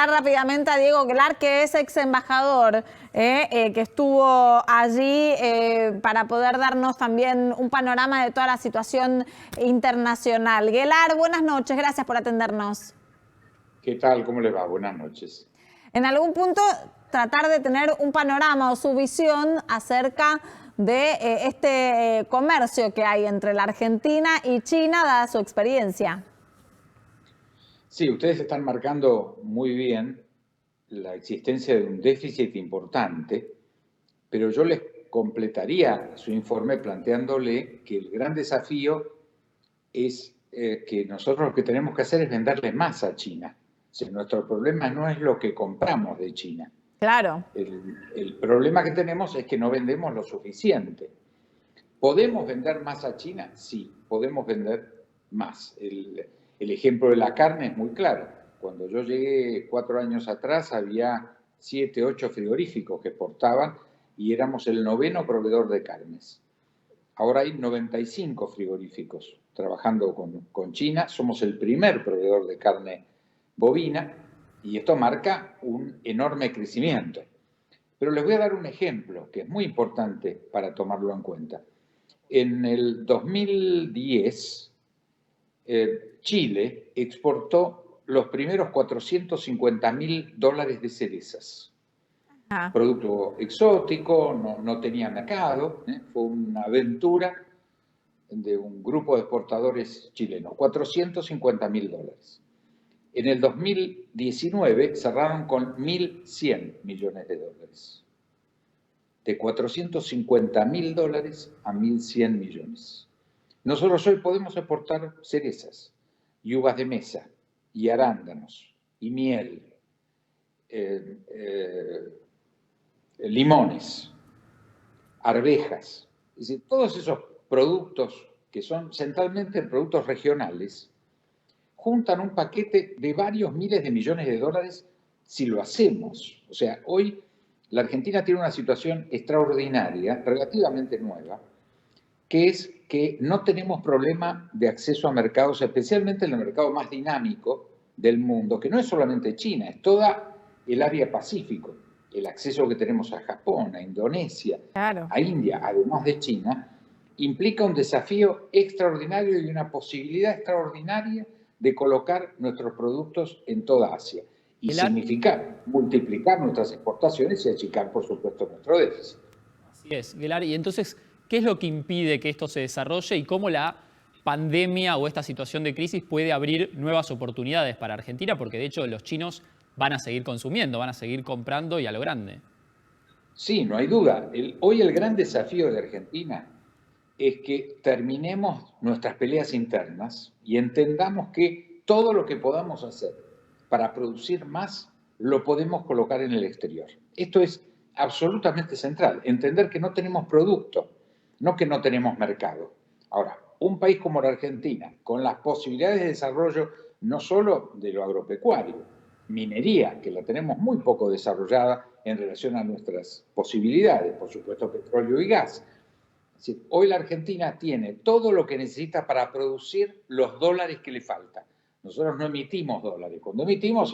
Rápidamente a Diego Glar, que es ex embajador, que estuvo allí para poder darnos también un panorama de toda la situación internacional. Glar, buenas noches, gracias por atendernos. ¿Qué tal? ¿Cómo le va? Buenas noches. En algún punto, tratar de tener un panorama o su visión acerca de este comercio que hay entre la Argentina y China, dada su experiencia. Sí, ustedes están marcando muy bien la existencia de un déficit importante, pero yo les completaría su informe planteándole que el gran desafío es que nosotros lo que tenemos que hacer es venderle más a China. O sea, nuestro problema no es lo que compramos de China. Claro. El problema que tenemos es que no vendemos lo suficiente. ¿Podemos vender más a China? Sí, podemos vender más. El ejemplo de la carne es muy claro. Cuando yo llegué 4 años atrás había 7, 8 frigoríficos que exportaban y éramos el 9º proveedor de carnes. Ahora hay 95 frigoríficos trabajando con China. Somos el primer proveedor de carne bovina y esto marca un enorme crecimiento. Pero les voy a dar un ejemplo que es muy importante para tomarlo en cuenta. En el 2010, Chile exportó los primeros $450.000 de cerezas. Producto exótico, no tenía mercado, fue una aventura de un grupo de exportadores chilenos, $450.000. En el 2019 cerraron con $1.100 millones. De $450.000 a $1.100 millones. Nosotros hoy podemos exportar cerezas, y uvas de mesa, y arándanos, y miel, limones, arvejas. Es decir, todos esos productos que son centralmente productos regionales, juntan un paquete de varios miles de millones de dólares si lo hacemos. O sea, hoy la Argentina tiene una situación extraordinaria, relativamente nueva, que es que no tenemos problema de acceso a mercados, especialmente en el mercado más dinámico del mundo, que no es solamente China, es toda el área Pacífico. El acceso que tenemos a Japón, a Indonesia, a India, además de China, implica un desafío extraordinario y una posibilidad extraordinaria de colocar nuestros productos en toda Asia y significar multiplicar nuestras exportaciones y achicar, por supuesto, nuestro déficit. Así es, Glar. Y entonces, ¿qué es lo que impide que esto se desarrolle y cómo la pandemia o esta situación de crisis puede abrir nuevas oportunidades para Argentina? Porque de hecho los chinos van a seguir consumiendo, van a seguir comprando y a lo grande. Sí, no hay duda. Hoy el gran desafío de Argentina es que terminemos nuestras peleas internas y entendamos que todo lo que podamos hacer para producir más lo podemos colocar en el exterior. Esto es absolutamente central, entender que no tenemos producto, no que no tenemos mercado. Ahora, un país como la Argentina, con las posibilidades de desarrollo no solo de lo agropecuario, minería, que la tenemos muy poco desarrollada en relación a nuestras posibilidades, por supuesto petróleo y gas. Es decir, hoy la Argentina tiene todo lo que necesita para producir los dólares que le faltan. Nosotros no emitimos dólares. Cuando emitimos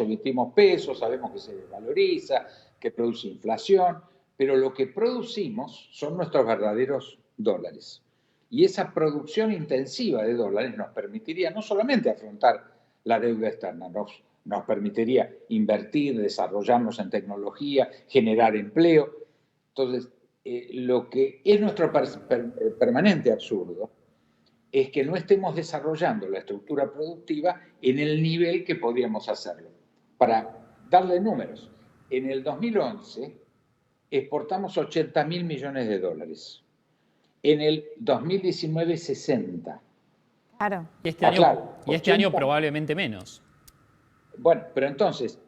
pesos, sabemos que se desvaloriza, que produce inflación, pero lo que producimos son nuestros verdaderos dólares. Y esa producción intensiva de dólares nos permitiría no solamente afrontar la deuda externa, nos permitiría invertir, desarrollarnos en tecnología, generar empleo. Entonces, lo que es nuestro permanente absurdo es que no estemos desarrollando la estructura productiva en el nivel que podríamos hacerlo. Para darle números, en el 2011 exportamos $80.000 millones. En el 2019, 60. Claro. Y este año probablemente menos. Bueno, pero entonces,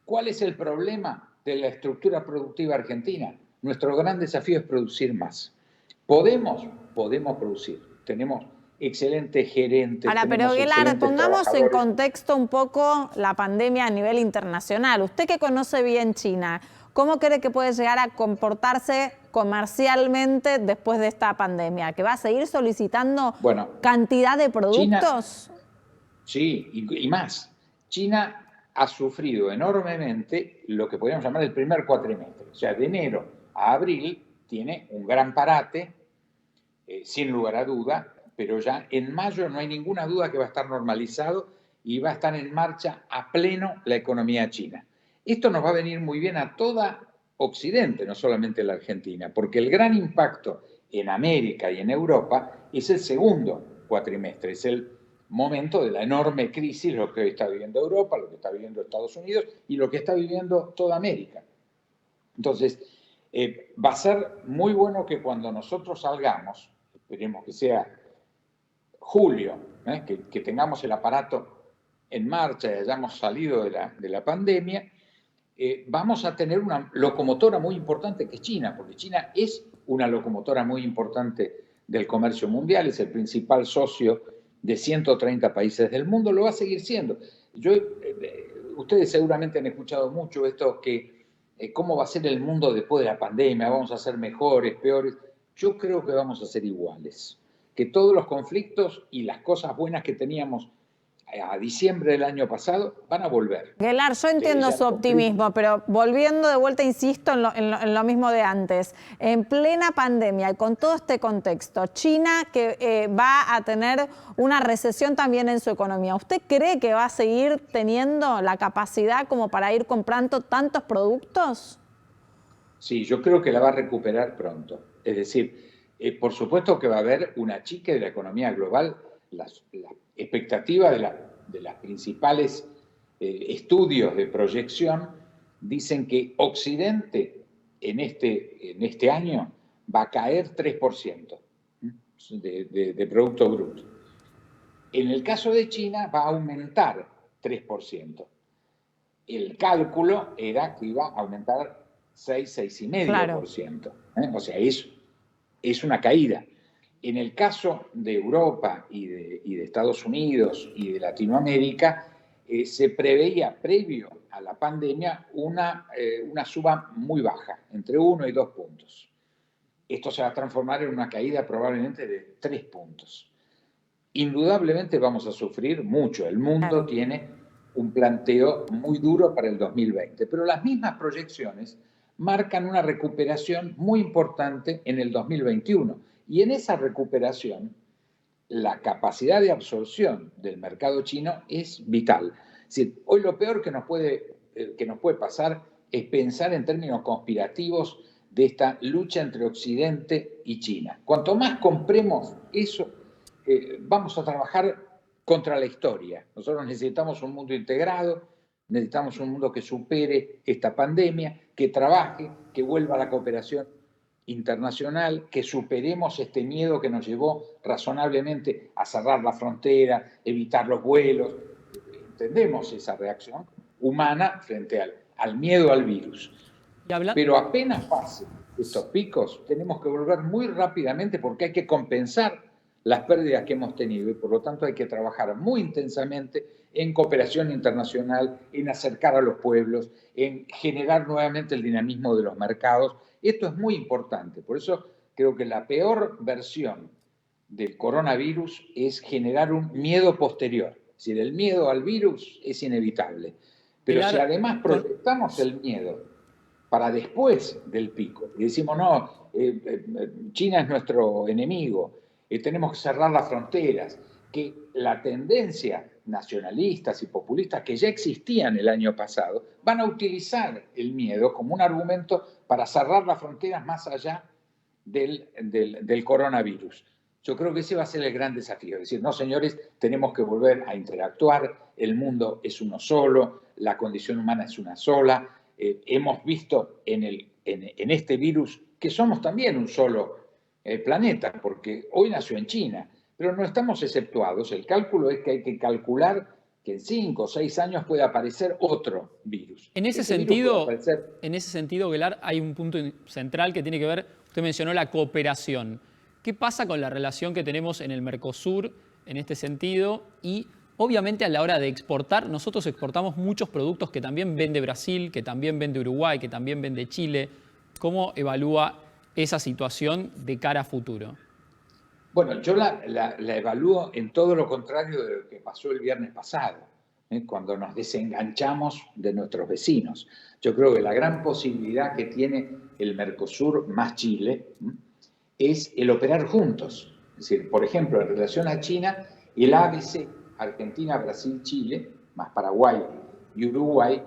¿cuál es el problema de la estructura productiva argentina? Nuestro gran desafío es producir más. ¿Podemos? Podemos producir. Tenemos excelentes gerentes. Ahora, pero Glar, pongamos en contexto un poco la pandemia a nivel internacional. Usted que conoce bien China, ¿cómo cree que puede llegar a comportarse comercialmente después de esta pandemia? ¿Que va a seguir solicitando cantidad de productos? China, sí, y más. China ha sufrido enormemente lo que podríamos llamar el primer cuatrimestre. O sea, de enero a abril tiene un gran parate, sin lugar a duda, pero ya en mayo no hay ninguna duda que va a estar normalizado y va a estar en marcha a pleno la economía china. Esto nos va a venir muy bien a toda Occidente, no solamente a la Argentina, porque el gran impacto en América y en Europa es el segundo cuatrimestre, es el momento de la enorme crisis, lo que hoy está viviendo Europa, lo que está viviendo Estados Unidos y lo que está viviendo toda América. Entonces, va a ser muy bueno que cuando nosotros salgamos, esperemos que sea julio, que tengamos el aparato en marcha y hayamos salido de la pandemia, vamos a tener una locomotora muy importante que es China, porque China es una locomotora muy importante del comercio mundial, es el principal socio de 130 países del mundo, lo va a seguir siendo. Ustedes seguramente han escuchado mucho esto que cómo va a ser el mundo después de la pandemia, vamos a ser mejores, peores. Yo creo que vamos a ser iguales, que todos los conflictos y las cosas buenas que teníamos a diciembre del año pasado van a volver. Gelar, yo entiendo su optimismo, pero volviendo de vuelta, insisto en lo mismo de antes. En plena pandemia y con todo este contexto, China que va a tener una recesión también en su economía, ¿usted cree que va a seguir teniendo la capacidad como para ir comprando tantos productos? Sí, yo creo que la va a recuperar pronto. Es decir, por supuesto que va a haber un achique de la economía global. La expectativa de las principales estudios de proyección dicen que Occidente en este año va a caer 3% de Producto Bruto. En el caso de China va a aumentar 3%. El cálculo era que iba a aumentar 6,5%. Claro. O sea, es una caída. En el caso de Europa y de Estados Unidos y de Latinoamérica, se preveía, previo a la pandemia, una suba muy baja, entre 1 y 2 puntos. Esto se va a transformar en una caída probablemente de 3 puntos. Indudablemente vamos a sufrir mucho. El mundo tiene un planteo muy duro para el 2020, pero las mismas proyecciones marcan una recuperación muy importante en el 2021. Y en esa recuperación, la capacidad de absorción del mercado chino es vital. Es decir, hoy lo peor que nos puede pasar es pensar en términos conspirativos de esta lucha entre Occidente y China. Cuanto más compremos eso, vamos a trabajar contra la historia. Nosotros necesitamos un mundo integrado, necesitamos un mundo que supere esta pandemia, que trabaje, que vuelva a la cooperación internacional, que superemos este miedo que nos llevó razonablemente a cerrar la frontera, evitar los vuelos. Entendemos esa reacción humana frente al miedo al virus. Pero apenas pasen estos picos, tenemos que volver muy rápidamente porque hay que compensar las pérdidas que hemos tenido y por lo tanto hay que trabajar muy intensamente en cooperación internacional, en acercar a los pueblos, en generar nuevamente el dinamismo de los mercados. Esto es muy importante, por eso creo que la peor versión del coronavirus es generar un miedo posterior. Es decir, el miedo al virus es inevitable, pero si además proyectamos el miedo para después del pico y decimos, no, China es nuestro enemigo, tenemos que cerrar las fronteras, que la tendencia nacionalistas y populistas que ya existían el año pasado van a utilizar el miedo como un argumento para cerrar las fronteras más allá del coronavirus. Yo creo que ese va a ser el gran desafío. Es decir, no, señores, tenemos que volver a interactuar, el mundo es uno solo, la condición humana es una sola. Hemos visto en este virus que somos también un solo planeta, porque hoy nació en China, pero no estamos exceptuados. El cálculo es que hay que calcular que en 5 o 6 años puede aparecer otro virus. En ese sentido, Gelar, hay un punto central que tiene que ver, usted mencionó la cooperación. ¿Qué pasa con la relación que tenemos en el Mercosur en este sentido? Y obviamente a la hora de exportar, nosotros exportamos muchos productos que también vende Brasil, que también vende Uruguay, que también vende Chile. ¿Cómo evalúa esa situación de cara a futuro? Bueno, yo la evalúo en todo lo contrario de lo que pasó el viernes pasado. cuando nos desenganchamos de nuestros vecinos. Yo creo que la gran posibilidad que tiene el Mercosur más Chile es el operar juntos. Es decir, por ejemplo, en relación a China, el ABC, Argentina, Brasil, Chile, más Paraguay y Uruguay,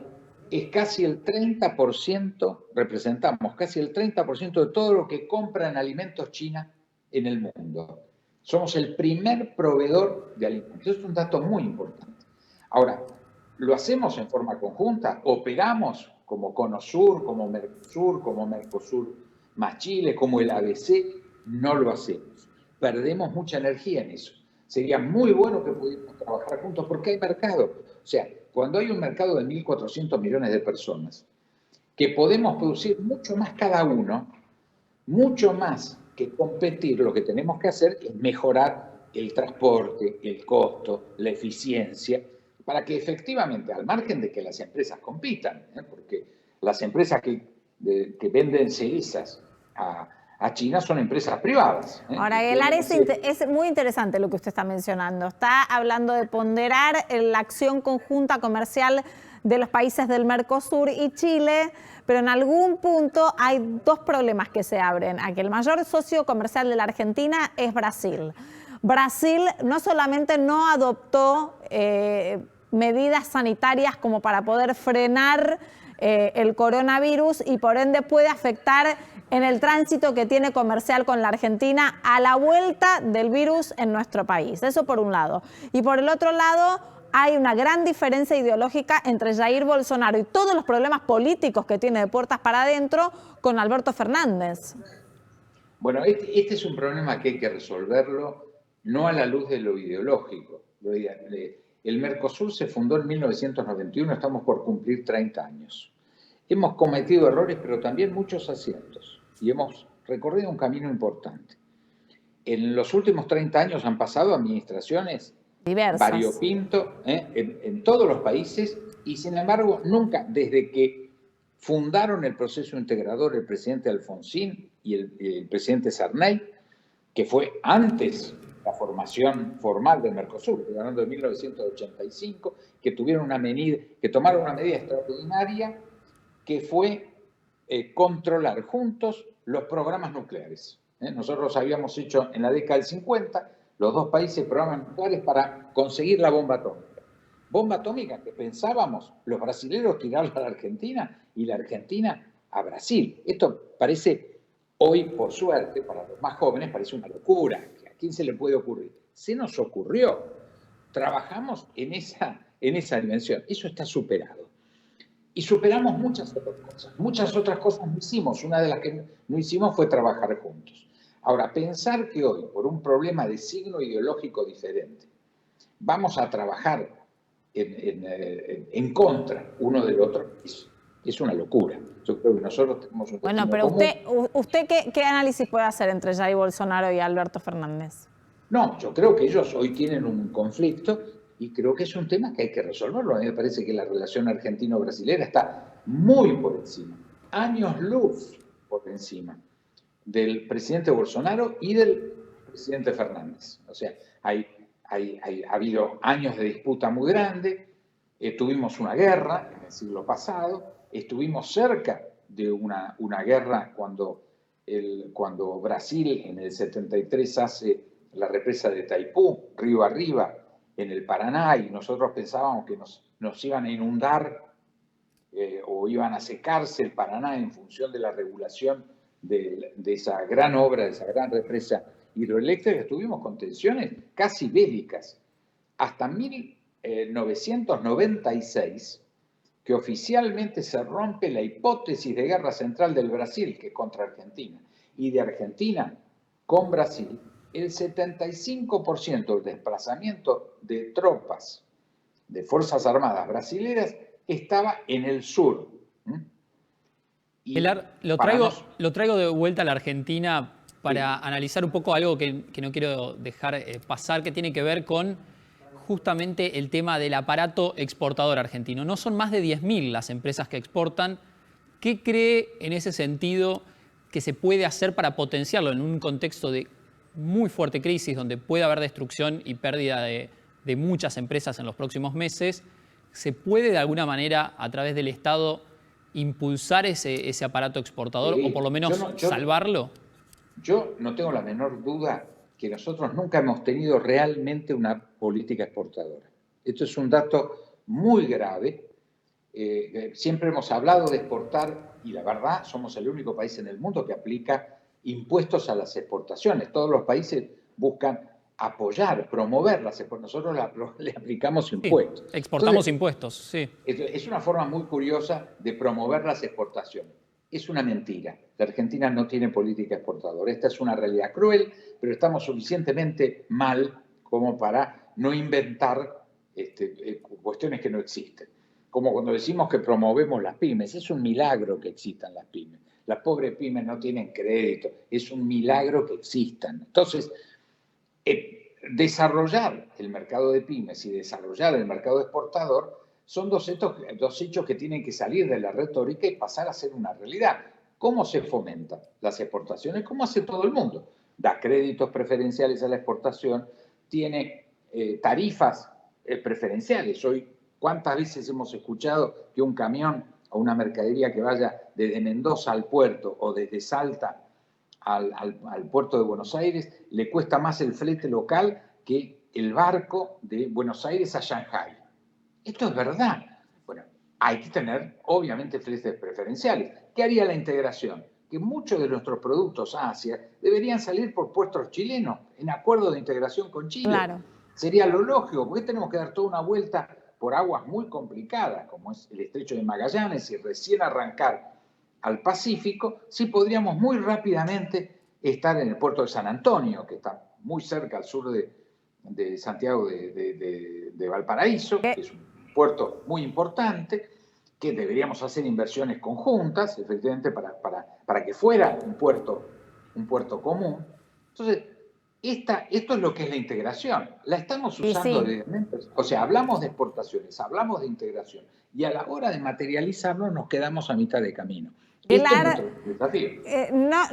es casi el 30%, representamos casi el 30% de todo lo que compra en alimentos China en el mundo. Somos el primer proveedor de alimentos. Eso es un dato muy importante. Ahora, ¿lo hacemos en forma conjunta? ¿Operamos como Cono Sur, como Mercosur más Chile, como el ABC? No lo hacemos. Perdemos mucha energía en eso. Sería muy bueno que pudiéramos trabajar juntos porque hay mercado. O sea, cuando hay un mercado de 1.400 millones de personas, que podemos producir mucho más cada uno, mucho más que competir, lo que tenemos que hacer es mejorar el transporte, el costo, la eficiencia, para que efectivamente, al margen de que las empresas compitan, porque las empresas que venden cerezas a China son empresas privadas. Ahora, Aguilar, es muy interesante lo que usted está mencionando. Está hablando de ponderar la acción conjunta comercial de los países del Mercosur y Chile, pero en algún punto hay dos problemas que se abren. Aquí el mayor socio comercial de la Argentina es Brasil. Brasil no solamente no adoptó medidas sanitarias como para poder frenar el coronavirus y por ende puede afectar en el tránsito que tiene comercial con la Argentina a la vuelta del virus en nuestro país. Eso por un lado. Y por el otro lado, hay una gran diferencia ideológica entre Jair Bolsonaro y todos los problemas políticos que tiene de puertas para adentro con Alberto Fernández. Bueno, este es un problema que hay que resolverlo no a la luz de lo ideológico. El Mercosur se fundó en 1991, estamos por cumplir 30 años. Hemos cometido errores, pero también muchos aciertos. Y hemos recorrido un camino importante. En los últimos 30 años han pasado administraciones diversas, variopinto, en todos los países, y sin embargo, nunca, desde que fundaron el proceso integrador el presidente Alfonsín y el presidente Sarney, que fue antes la formación formal del Mercosur, hablando de 1985, que tomaron una medida extraordinaria que fue controlar juntos los programas nucleares. Nosotros habíamos hecho en la década del 50 los dos países programas nucleares para conseguir la bomba atómica. Bomba atómica que pensábamos los brasileños tirarla a la Argentina y la Argentina a Brasil. Esto parece hoy, por suerte, para los más jóvenes, parece una locura. ¿A quién se le puede ocurrir? Se nos ocurrió. Trabajamos en esa dimensión. Eso está superado. Y superamos muchas otras cosas. Muchas otras cosas no hicimos. Una de las que no hicimos fue trabajar juntos. Ahora, pensar que hoy, por un problema de signo ideológico diferente, vamos a trabajar en contra uno del otro, es una locura. Yo creo que nosotros tenemos un Bueno, pero usted ¿qué análisis puede hacer entre Jair Bolsonaro y Alberto Fernández? No, yo creo que ellos hoy tienen un conflicto y creo que es un tema que hay que resolverlo. A mí me parece que la relación argentino-brasilera está muy por encima, años luz por encima del presidente Bolsonaro y del presidente Fernández. O sea, ha habido años de disputa muy grande, tuvimos una guerra en el siglo pasado, estuvimos cerca de una guerra cuando Brasil en el 73 hace la represa de Itaipú, río arriba, en el Paraná, y nosotros pensábamos que nos iban a inundar o iban a secarse el Paraná en función de la regulación de esa gran obra, de esa gran represa hidroeléctrica. Estuvimos con tensiones casi bélicas hasta 1996, que oficialmente se rompe la hipótesis de guerra central del Brasil, que es contra Argentina, y de Argentina con Brasil. El 75% del desplazamiento de tropas de Fuerzas Armadas brasileñas estaba en el sur. Pilar, lo traigo de vuelta a la Argentina para analizar un poco algo que no quiero dejar pasar, que tiene que ver con justamente el tema del aparato exportador argentino. No son más de 10.000 las empresas que exportan. ¿Qué cree en ese sentido que se puede hacer para potenciarlo en un contexto de muy fuerte crisis, donde puede haber destrucción y pérdida de muchas empresas en los próximos meses? ¿se puede de alguna manera a través del Estado impulsar ese aparato exportador Sí, o por lo menos salvarlo? Yo no tengo la menor duda que nosotros nunca hemos tenido realmente una política exportadora. Esto es un dato muy grave. Siempre hemos hablado de exportar y la verdad somos el único país en el mundo que aplica impuestos a las exportaciones. Todos los países buscan apoyar, promover las exportaciones. Nosotros le aplicamos impuestos. Sí, exportamos Entonces, impuestos, sí. es una forma muy curiosa de promover las exportaciones. Es una mentira. La Argentina no tiene política exportadora. Esta es una realidad cruel, pero estamos suficientemente mal como para no inventar cuestiones que no existen. Como cuando decimos que promovemos las pymes, es un milagro que existan las pymes. Las pobres pymes no tienen crédito, es un milagro que existan. Entonces, desarrollar el mercado de pymes y desarrollar el mercado exportador son dos hechos que tienen que salir de la retórica y pasar a ser una realidad. ¿Cómo se fomentan las exportaciones? ¿Cómo hace todo el mundo? Da créditos preferenciales a la exportación, tiene tarifas preferenciales. Hoy, ¿cuántas veces hemos escuchado que un camión o una mercadería que vaya desde Mendoza al puerto o desde Salta al puerto de Buenos Aires le cuesta más el flete local que el barco de Buenos Aires a Shanghái? Esto es verdad. Bueno, hay que tener, obviamente, fletes preferenciales. ¿Qué haría la integración? Que muchos de nuestros productos a Asia deberían salir por puertos chilenos, en acuerdo de integración con Chile. Claro. Sería lo lógico, porque tenemos que dar toda una vuelta por aguas muy complicadas, como es el Estrecho de Magallanes, y recién arrancar al Pacífico, sí podríamos muy rápidamente estar en el puerto de San Antonio, que está muy cerca al sur de Santiago de Valparaíso, que es un puerto muy importante, que deberíamos hacer inversiones conjuntas, efectivamente, para que fuera un puerto común. Entonces, esto es lo que es la integración. La estamos usando debidamente. O sea, hablamos de exportaciones, hablamos de integración, y a la hora de materializarlo nos quedamos a mitad de camino. Esto es nuestro desafío.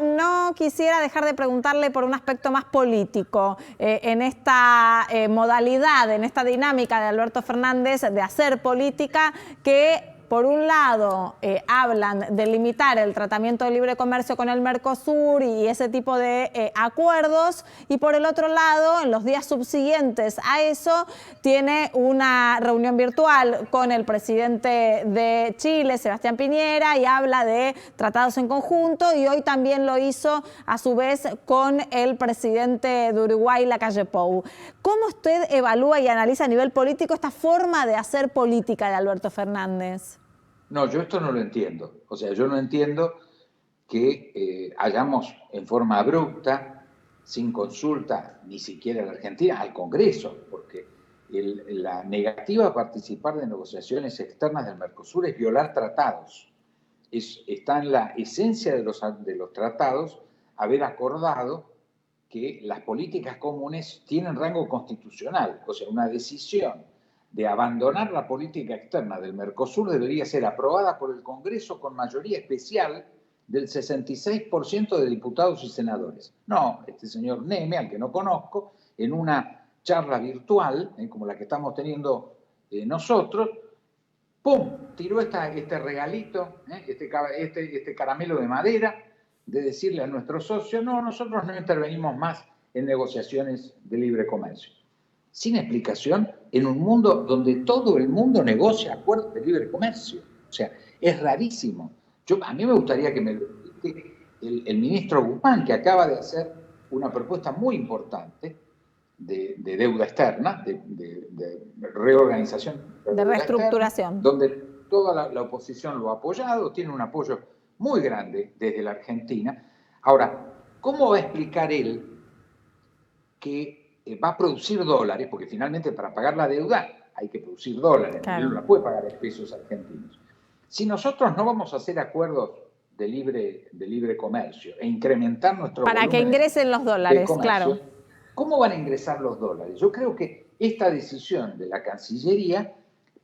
No quisiera dejar de preguntarle por un aspecto más político en esta modalidad, en esta dinámica de Alberto Fernández de hacer política que... Por un lado, hablan de limitar el tratamiento de libre comercio con el Mercosur y ese tipo de acuerdos, y por el otro lado, en los días subsiguientes a eso, tiene una reunión virtual con el presidente de Chile, Sebastián Piñera, y habla de tratados en conjunto, y hoy también lo hizo a su vez con el presidente de Uruguay, Lacalle Pou. ¿Cómo usted evalúa y analiza a nivel político esta forma de hacer política de Alberto Fernández? No, yo esto no lo entiendo. O sea, yo no entiendo que hayamos en forma abrupta, sin consulta ni siquiera a la Argentina, al Congreso, porque la negativa a participar de negociaciones externas del Mercosur es violar tratados. Está en la esencia de los tratados haber acordado que las políticas comunes tienen rango constitucional, o sea, una decisión de abandonar la política externa del Mercosur debería ser aprobada por el Congreso con mayoría especial del 66% de diputados y senadores. No, este señor Neme, al que no conozco, en una charla virtual, como la que estamos teniendo nosotros, ¡pum!, tiró este regalito, este caramelo de madera, de decirle a nuestros socios, no, nosotros no intervenimos más en negociaciones de libre comercio. Sin explicación, en un mundo donde todo el mundo negocia acuerdos de libre comercio. O sea, es rarísimo. A mí me gustaría que el ministro Guzmán, que acaba de hacer una propuesta muy importante de deuda externa, de reorganización. De reestructuración. Externa, donde toda la oposición lo ha apoyado, tiene un apoyo muy grande desde la Argentina. Ahora, ¿cómo va a explicar él que va a producir dólares, porque finalmente para pagar la deuda hay que producir dólares, claro, él no la puede pagar en pesos argentinos? Si nosotros no vamos a hacer acuerdos de libre comercio e incrementar nuestro para que ingresen los dólares, comercio, claro. ¿Cómo van a ingresar los dólares? Yo creo que esta decisión de la Cancillería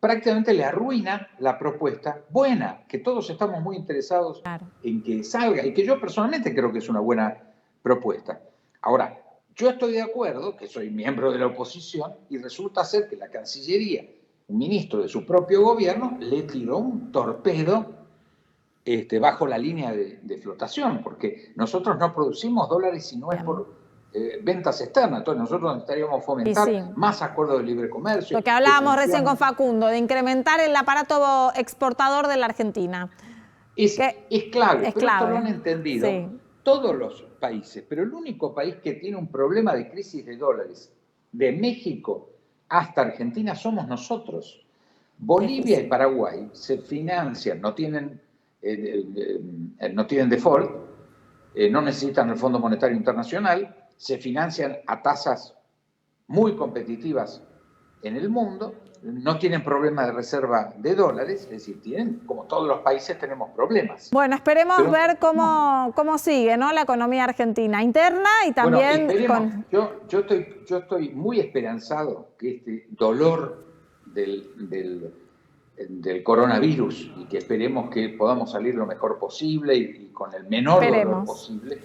prácticamente le arruina la propuesta buena, que todos estamos muy interesados, claro, en que salga, y que yo personalmente creo que es una buena propuesta. Ahora, yo estoy de acuerdo, que soy miembro de la oposición, y resulta ser que la Cancillería, un ministro de su propio gobierno le tiró un torpedo bajo la línea de flotación, porque nosotros no producimos dólares si no es por ventas externas. Entonces nosotros necesitaríamos fomentar más acuerdos de libre comercio. Lo que hablábamos recién con Facundo, de incrementar el aparato exportador de la Argentina. Es clave, es pero clave. Esto lo han entendido todos los países, pero el único país que tiene un problema de crisis de dólares, de México hasta Argentina, somos nosotros. Bolivia y Paraguay se financian, no tienen default, no necesitan el Fondo Monetario Internacional, se financian a tasas muy competitivas en el mundo, no tienen problema de reserva de dólares, es decir, tienen, como todos los países, tenemos problemas. Bueno, esperemos ver cómo sigue, ¿no?, la economía argentina interna y también... Bueno, yo estoy muy esperanzado que este dolor del coronavirus, y que esperemos que podamos salir lo mejor posible y con el menor dolor posible,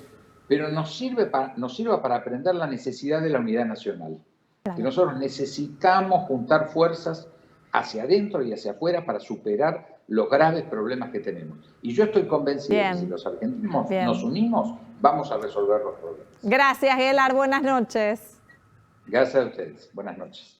pero nos sirva para aprender la necesidad de la unidad nacional. Claro. Que nosotros necesitamos juntar fuerzas hacia adentro y hacia afuera para superar los graves problemas que tenemos. Y yo estoy convencido que si los argentinos nos unimos, vamos a resolver los problemas. Gracias, Guelar. Buenas noches. Gracias a ustedes. Buenas noches.